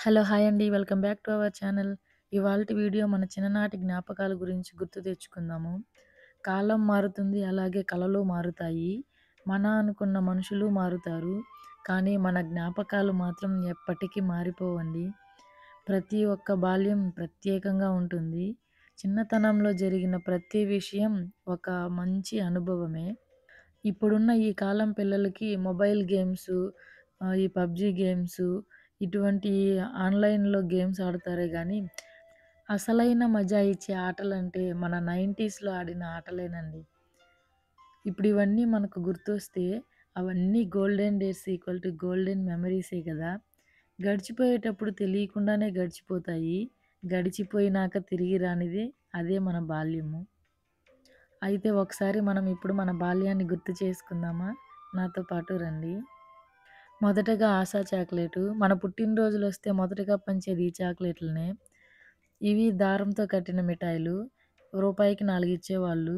Hello! Hi అండి. Welcome back to our channel. ఇవాల్టి video మన చిన్ననాటి జ్ఞాపకాల గురించి గుర్తు తెచ్చుకుందాము. కాలం మారుతుంది, అలాగే కలలు మారుతాయి. మన అనుకున్న మనుషులు మారుతారు. కానీ మన జ్ఞాపకాలు మాత్రం ఎప్పటికీ మారిపోవండి. ప్రతి ఒక్క బాల్యం ప్రత్యేకంగా ఉంటుంది. చిన్నతనంలో జరిగిన ప్రతి విషయం ఒక మంచి అనుభవమే. ఇప్పుడున్న ఈ కాలం పిల్లలకి మొబైల్ గేమ్సు, ఈ పబ్‌జీ గేమ్సు, ఇటువంటి ఆన్‌లైన్‌లో గేమ్స్ ఆడతారే గానీ, అసలైన మజా ఇచ్చే ఆటలంటే మన 90స్‌లో ఆడిన ఆటలేనండి. ఇప్పుడు ఇవన్నీ మనకు గుర్తొస్తే అవన్నీ golden days equal to golden మెమరీసే గదా! గడిచిపోయేటప్పుడు తెలియకుండానే గడిచిపోతాయి. గడిచిపోయినాక తిరిగి రానిదే అదే మన బాల్యము. అయితే ఒకసారి మనం ఇప్పుడు మన బాల్యాన్ని గుర్తు చేసుకుందామా? నాతో పాటు రండి. మొదటగా ఆశా చాక్లెటు. మన పుట్టినరోజులొస్తే మొదటగా పంచేది ఈ చాక్లెట్‌లనే. ఇవి దారంతో కట్టిన మిఠాయిలు. రూపాయికి 4 ఇచ్చేవాళ్ళు.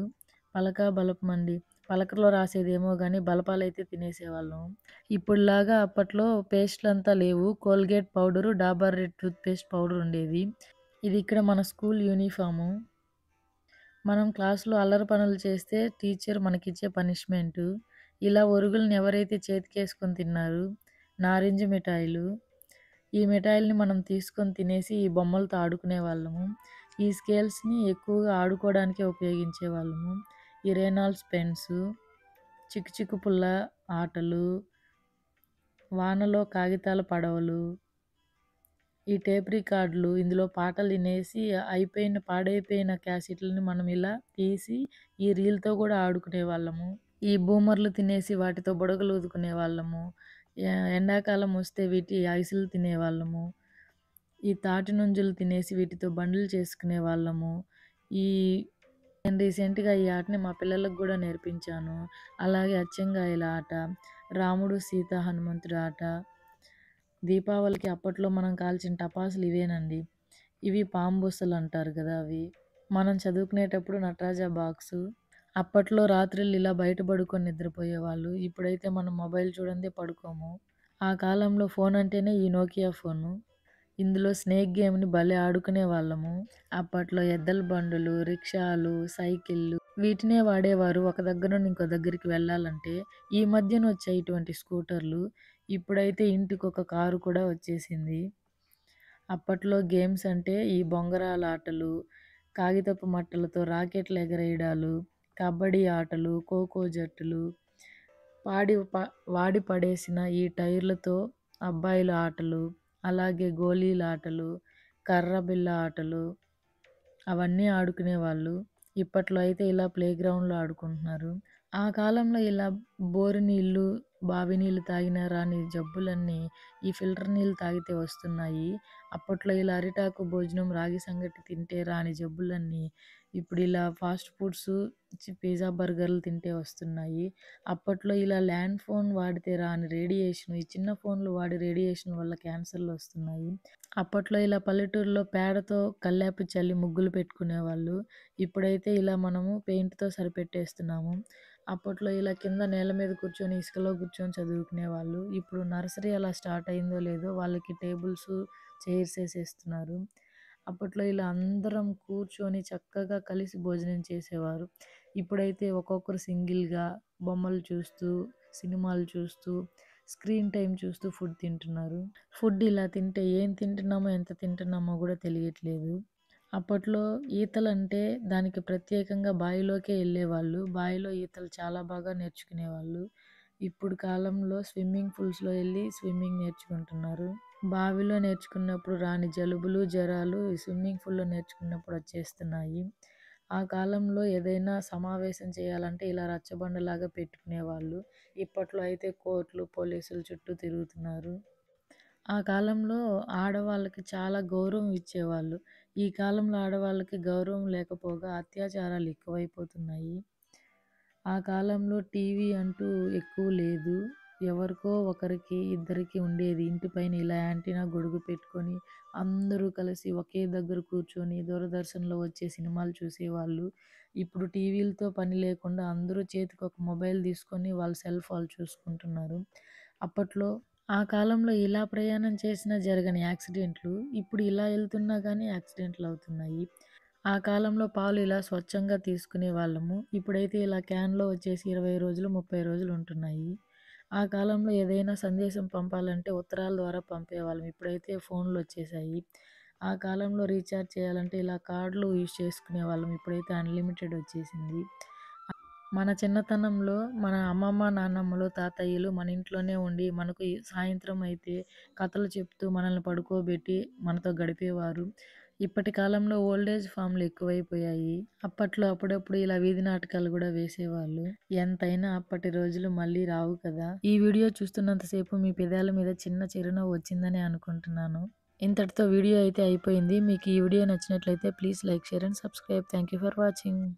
పలక, బలపమండి. పలకలో రాసేదేమో గానీ బలపాలైతే తినేసేవాళ్ళం. ఇప్పుడులాగా అప్పట్లో పేస్ట్‌లంతా లేవు. Colgate powder, Dabur red toothpaste powder ఉండేది. ఇది ఇక్కడ మన స్కూల్ యూనిఫాము. మనం క్లాస్‌లో అల్లరి పనులు చేస్తే టీచర్ మనకిచ్చే పనిష్మెంటు. ఇలా ఒరుగులని ఎవరైతే చేతికేసుకొని తిన్నారో నారింజ మిఠాయిలు. ఈ మిఠాయిల్ని మనం తీసుకొని తినేసి ఈ బొమ్మలతో ఆడుకునేవాళ్ళము. ఈ స్కేల్స్‌ని ఎక్కువగా ఆడుకోవడానికే ఉపయోగించేవాళ్ళము. ఈ రేనాల్డ్స్ పెన్సు, చిక్కు చిక్కు పుల్ల ఆటలు, వానలో కాగితాల పడవలు, ఈ టేప్ రికార్డులు, ఇందులో పాటలు ఇనేసి పాడైపోయిన క్యాసెట్‌లని మనం ఇలా తీసి ఈ రీల్‌తో గూడా ఆడుకునేవాళ్ళము. ఈ బూమర్లు తినేసి వాటితో బుడగలు ఊదుకునేవాళ్ళము. ఎండాకాలం వస్తే వీటి ఐసులు తినేవాళ్ళము. ఈ తాటి నుంజలు తినేసి వీటితో బండ్లు చేసుకునేవాళ్ళము. ఈ నేను రీసెంట్‌గా ఈ ఆటని మా పిల్లలకు గూడా నేర్పించాను. అలాగే అచ్చంగాయల ఆట, రాముడు, సీత, హనుమంతుడి ఆట. దీపావళికి అప్పట్లో మనం కాల్చిన టపాసులు ఇవేనండి. ఇవి పాంబొస్సలంటారు గదా! అవి. మనం చదువుకునేటప్పుడు నటరాజా బాక్సు. అప్పట్లో రాత్రుళ్ళు ఇలా బయట పడుకొని నిద్రపోయేవాళ్ళు. ఇప్పుడైతే మనం మొబైల్ చూడందే పడుకోము. ఆ కాలంలో ఫోన్ అంటేనే ఈ నోకియా ఫోను. ఇందులో స్నేక్ గేమ్‌ని భలే ఆడుకునేవాళ్ళము. అప్పట్లో ఎద్దల బండులు, రిక్షాలు, సైకిళ్ళు వీటినే వాడేవారు ఒక దగ్గర నుండి ఇంకో దగ్గరికి వెళ్ళాలంటే. ఈ మధ్యన వచ్చాయి ఇటువంటి స్కూటర్లు. ఇప్పుడైతే ఇంటికొక కారు కూడా వచ్చేసింది. అప్పట్లో గేమ్స్ అంటే ఈ బొంగరాల ఆటలు, కాగితపు మట్టలతో రాకెట్లు ఎగరేయడాలు, కబడ్డీ ఆటలు, ఖోఖో జట్టులు, పాడి ప వాడి పడేసిన ఈ టైర్లతో అబ్బాయిల ఆటలు, అలాగే గోళీల ఆటలు, కర్ర బిళ్ళ ఆటలు అవన్నీ ఆడుకునేవాళ్ళు. ఇప్పట్లో అయితే ఇలా ప్లే గ్రౌండ్‌లో ఆడుకుంటున్నారు. ఆ కాలంలో ఇలా బోరు నీళ్ళు, బావి నీళ్ళు తాగినా రాని జబ్బులన్నీ ఈ ఫిల్టర్ నీళ్ళు తాగితే వస్తున్నాయి. అప్పట్లో ఇలా అరిటాకు భోజనం, రాగి సంగటి తింటే రాని జబ్బులన్నీ ఇప్పుడు ఇలా ఫాస్ట్ ఫుడ్సు, పిజ్జా, బర్గర్‌లు తింటే వస్తున్నాయి. అప్పట్లో ఇలా ల్యాండ్ ఫోన్ వాడితే రాని రేడియేషన్, ఈ చిన్న ఫోన్‌లు వాడే రేడియేషన్ వల్ల క్యాన్సర్‌లు వస్తున్నాయి. అప్పట్లో ఇలా పల్లెటూరులో పేడతో కల్లాపు చల్లి ముగ్గులు పెట్టుకునేవాళ్ళు. ఇప్పుడైతే ఇలా మనము పెయింట్‌తో సరిపెట్టేస్తున్నాము. అప్పట్లో ఇలా కింద నేల మీద కూర్చొని, ఇసుకలో కూర్చొని చదువుకునేవాళ్ళు. ఇప్పుడు నర్సరీ అలా స్టార్ట్ అయిందో లేదో వాళ్ళకి టేబుల్సు, చైర్స్ ఏసేస్తున్నారు. అప్పట్లో ఇలా అందరం కూర్చొని చక్కగా కలిసి భోజనం చేసేవారు. ఇప్పుడైతే ఒక్కొక్కరు సింగిల్‌గా బొమ్మలు చూస్తూ, సినిమాలు చూస్తూ, స్క్రీన్ టైమ్ చూస్తూ ఫుడ్ తింటున్నారు. ఫుడ్ ఇలా తింటే ఏం తింటున్నామో, ఎంత తింటున్నామో గూడా తెలియట్లేదు. అప్పట్లో ఈతలంటే దానికి ప్రత్యేకంగా బావిలోకే ఎళ్ళేవాళ్ళు. బావిలో ఈతలు చాలా బాగా నేర్చుకునేవాళ్ళు. ఇప్పుడు కాలంలో స్విమ్మింగ్ పూల్స్‌లో ఎళ్లి స్విమ్మింగ్ నేర్చుకుంటున్నారు. బావిలో నేర్చుకున్నప్పుడు రాని జలుబులు, జరాలు ఈ స్విమ్మింగ్ పూల్‌లో నేర్చుకున్నప్పుడు వచ్చేస్తున్నాయి. ఆ కాలంలో ఏదైనా సమావేశం చేయాలంటే ఇలా రచ్చబండలాగా పెట్టుకునేవాళ్ళు. ఇప్పట్లో అయితే కోర్టులు, పోలీసులు చుట్టూ తిరుగుతున్నారు. ఆ కాలంలో ఆడవాళ్ళకి చాలా గౌరవం ఇచ్చేవాళ్ళు. ఈ కాలంలో ఆడవాళ్ళకి గౌరవం లేకపోగా అత్యాచారాలు ఎక్కువైపోతున్నాయి. ఆ కాలంలో టీవీ అంటూ ఎక్కువ లేదు. ఎవరికో ఒకరికి, ఇద్దరికి ఉండేది. ఇంటి పైన ఇలా యాంటీనా గొడుగు పెట్టుకొని అందరూ కలిసి ఒకే దగ్గర కూర్చొని దూరదర్శన్‌లో వచ్చే సినిమాలు చూసేవాళ్ళు. ఇప్పుడు టీవీలతో పని లేకుండా అందరూ చేతికి ఒక మొబైల్ తీసుకొని వాళ్ళ సెల్ఫ్ వాళ్ళు చూసుకుంటున్నారు. అప్పట్లో ఆ కాలంలో ఇలా ప్రయాణం చేసినా జరగని యాక్సిడెంట్లు, ఇప్పుడు ఇలా ఎళ్తున్నా గానీ యాక్సిడెంట్‌లవుతున్నాయి. ఆ కాలంలో పాలు ఇలా స్వచ్ఛంగా తీసుకునేవాళ్ళము. ఇప్పుడైతే ఇలా క్యాన్‌లో వచ్చేసి 20 రోజులు, 30 రోజులు ఉంటున్నాయి. ఆ కాలంలో ఏదైనా సందేశం పంపాలంటే ఉత్తరాల ద్వారా పంపేవాళ్ళం. ఇప్పుడైతే ఫోన్‌లొచ్చేసాయి. ఆ కాలంలో రీచార్జ్ చేయాలంటే ఇలా కార్డ్‌లు యూజ్ చేసుకునేవాళ్ళం. ఇప్పుడైతే అన్‌లిమిటెడ్ వచ్చేసింది. మన చిన్నతనంలో మన అమ్మమ్మ, నాన్నమ్మలు, తాతయ్యలు మన ఇంట్లోనే ఉండి మనకు ఈ సాయంత్రం అయితే కథలు చెప్తూ మనల్ని పడుకోబెట్టి మనతో గడిపేవారు. ఇప్పటి కాలంలో ఓల్డ్ ఏజ్ ఫామ్‌లు ఎక్కువైపోయాయి. అప్పట్లో అప్పుడప్పుడు ఇలా వీధి నాటకాలు గూడా వేసేవాళ్ళు. ఎంతైనా అప్పటి రోజులు మళ్ళీ రావు కదా! ఈ వీడియో చూస్తున్నంత సేపు మీ పెదాల మీద చిన్న చిరునవ్వు వచ్చిందని అనుకుంటున్నాను. ఇంతటితో వీడియో అయితే అయిపోయింది. మీకు ఈ వీడియో నచ్చినట్లయితే please like, share and subscribe. Thank you for watching.